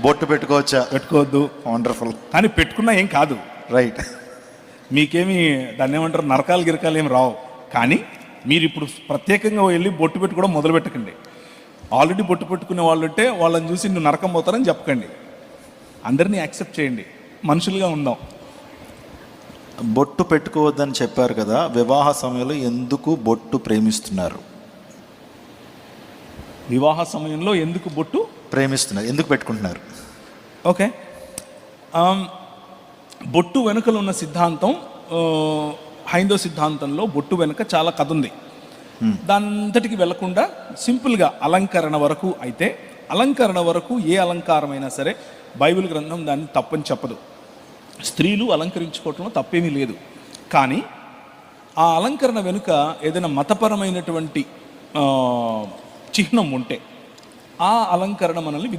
బొట్టు పెట్టుకోవచ్చా? పెట్టుకోవద్దు. వండర్ఫుల్. కానీ పెట్టుకున్నా ఏం కాదు, రైట్. మీకేమి దాన్ని ఏమంటారు, నరకాలు గిరకాలు ఏమి రావు. కానీ మీరు ఇప్పుడు ప్రత్యేకంగా వెళ్ళి బొట్టు పెట్టుకోవడం మొదలు పెట్టకండి. ఆల్రెడీ బొట్టు పెట్టుకునే వాళ్ళు ఉంటే వాళ్ళని చూసి నువ్వు నరకం పోతారని చెప్పకండి. అందరినీ యాక్సెప్ట్ చేయండి, మనుషులుగా ఉందాం. బొట్టు పెట్టుకోవద్దని చెప్పారు కదా, వివాహ సమయంలో ఎందుకు బొట్టు ప్రేమిస్తున్నారు? వివాహ సమయంలో ఎందుకు బొట్టు ప్రేమిస్తున్నారు, ఎందుకు పెట్టుకుంటున్నారు? ఓకే, బొట్టు వెనుకలు ఉన్న సిద్ధాంతం, హైందవ సిద్ధాంతంలో బొట్టు వెనుక చాలా కథ ఉంది. దానంతటికి వెళ్లకుండా సింపుల్గా అలంకరణ వరకు అయితే, అలంకరణ వరకు ఏ అలంకారమైనా సరే బైబిల్ గ్రంథం దాన్ని తప్పని చెప్పదు. స్త్రీలు అలంకరించుకోవటంలో తప్పేమీ లేదు. కానీ ఆ అలంకరణ వెనుక ఏదైనా మతపరమైనటువంటి చిహ్నం ఉంటే ఆ అలంకరణ మనల్ని